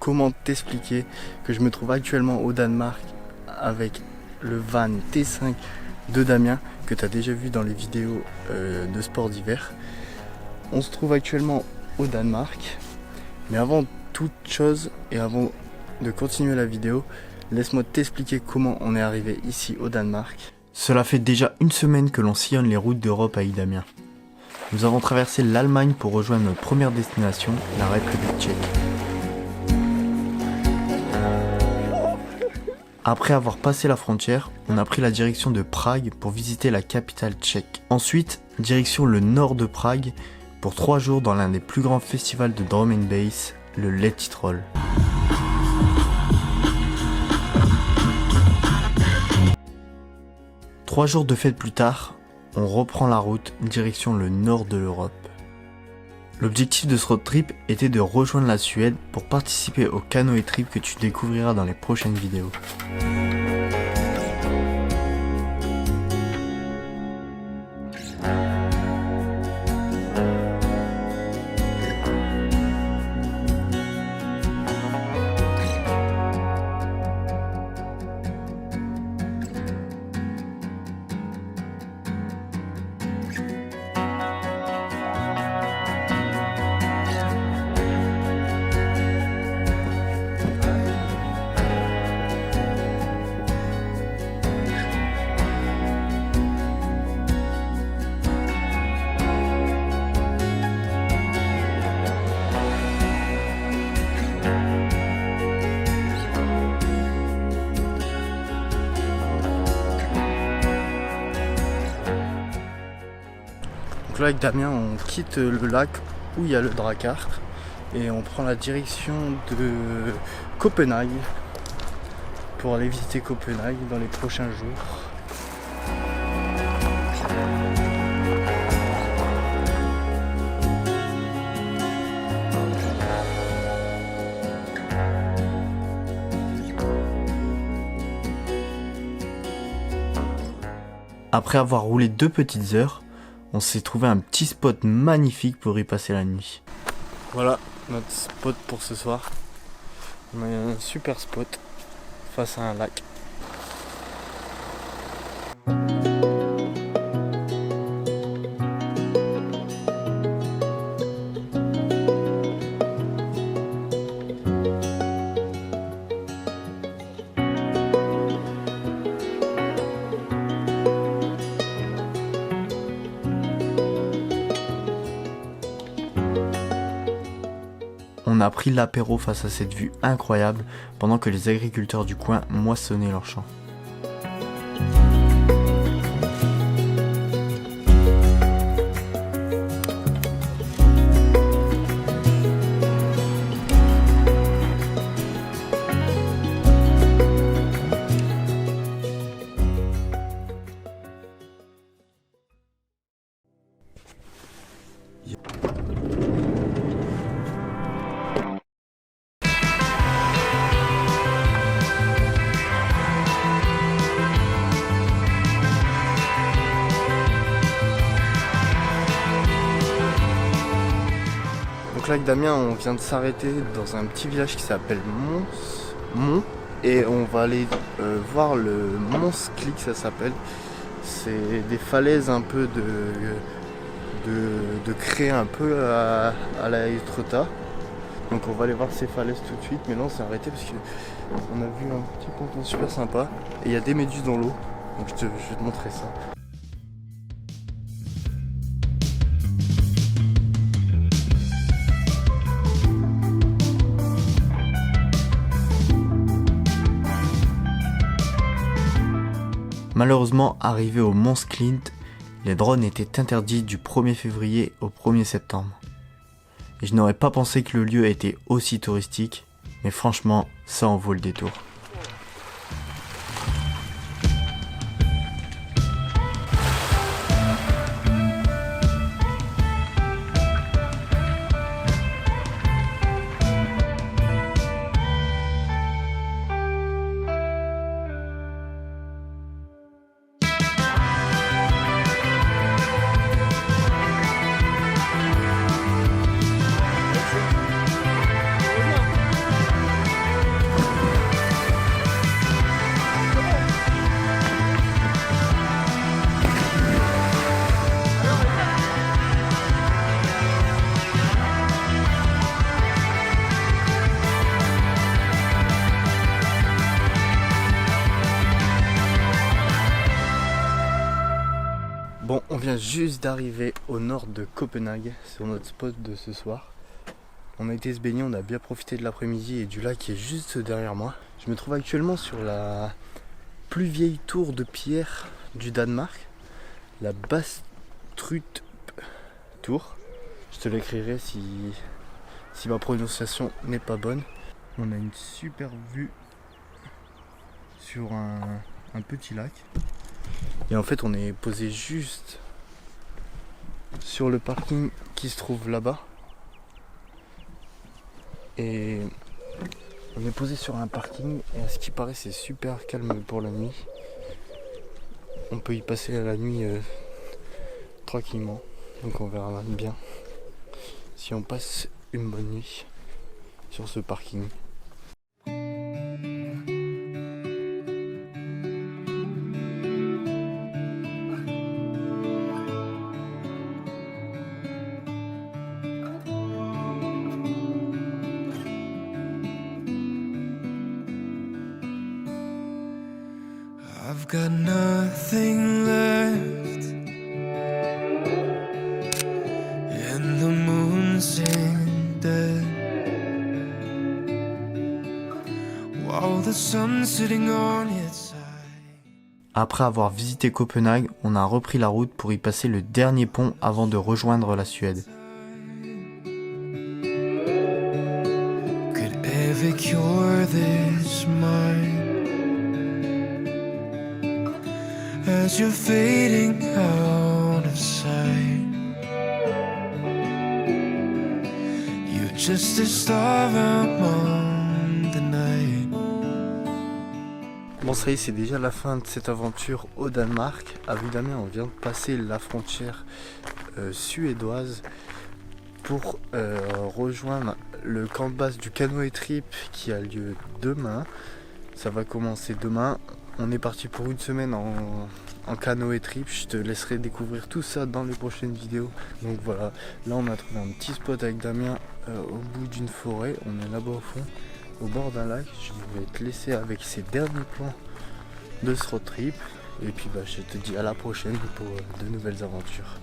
comment t'expliquer que je me trouve actuellement au Danemark avec le van T5 de Damien que tu as déjà vu dans les vidéos de sport d'hiver. On se trouve actuellement au Danemark, mais avant toute chose et avant de continuer la vidéo, laisse-moi t'expliquer comment on est arrivé ici au Danemark. Cela fait déjà une semaine que l'on sillonne les routes d'Europe avec Damien. Nous avons traversé l'Allemagne pour rejoindre notre première destination, la République tchèque. Après avoir passé la frontière, on a pris la direction de Prague pour visiter la capitale tchèque. Ensuite, direction le nord de Prague pour 3 jours dans l'un des plus grands festivals de drum and bass, le Let It Roll. Trois jours de fête plus tard, on reprend la route direction le nord de l'Europe. L'objectif de ce road trip était de rejoindre la Suède pour participer au canoë trip que tu découvriras dans les prochaines vidéos. Donc là avec Damien on quitte le lac où il y a le Drakkar et on prend la direction de Copenhague pour aller visiter Copenhague dans les prochains jours. Après avoir roulé 2 petites heures, on s'est trouvé un petit spot magnifique pour y passer la nuit. Voilà notre spot pour ce soir. On a un super spot face à un lac. On a pris l'apéro face à cette vue incroyable pendant que les agriculteurs du coin moissonnaient leurs champs. Donc là avec Damien on vient de s'arrêter dans un petit village qui s'appelle Mont et on va aller voir le Mont Sklik, ça s'appelle. C'est des falaises un peu de craie un peu à la Etretat. Donc on va aller voir ces falaises tout de suite, mais là on s'est arrêté parce qu'on a vu un petit ponton super sympa et il y a des méduses dans l'eau, donc je vais te montrer ça. Malheureusement, arrivé au Mont Sklik, les drones étaient interdits du 1er février au 1er septembre. Et je n'aurais pas pensé que le lieu était aussi touristique, mais franchement, ça en vaut le détour. Bon, on vient juste d'arriver au nord de Copenhague, sur notre spot de ce soir. On a été se baigner, on a bien profité de l'après-midi et du lac qui est juste derrière moi. Je me trouve actuellement sur la plus vieille tour de pierre du Danemark, la Bastrup Tour. Je te l'écrirai si ma prononciation n'est pas bonne. On a une super vue sur un petit lac. Et en fait on est posé juste sur le parking qui se trouve là-bas. Et on est posé sur un parking et à ce qui paraît c'est super calme pour la nuit. On peut y passer la nuit tranquillement. Donc on verra bien si on passe une bonne nuit sur ce parking. I've got nothing left, and the moon seemed dead, while the sun's sitting on its side. Après avoir visité Copenhague, on a repris la route pour y passer le dernier pont avant de rejoindre la Suède. Could ever cure this mind as you're fading out of sight. You're just a star among the night. Bon ça y est, c'est déjà la fin de cette aventure au Danemark. À vue Damien, on vient de passer la frontière suédoise pour rejoindre le camp de base du canoë trip qui a lieu demain. Ça va commencer demain. On est parti pour une semaine en canoë trip. Je te laisserai découvrir tout ça dans les prochaines vidéos. Donc voilà, là on a trouvé un petit spot avec Damien au bout d'une forêt. On est là-bas au fond, au bord d'un lac. Je vais te laisser avec ces derniers plans de ce road trip. Et puis je te dis à la prochaine pour de nouvelles aventures.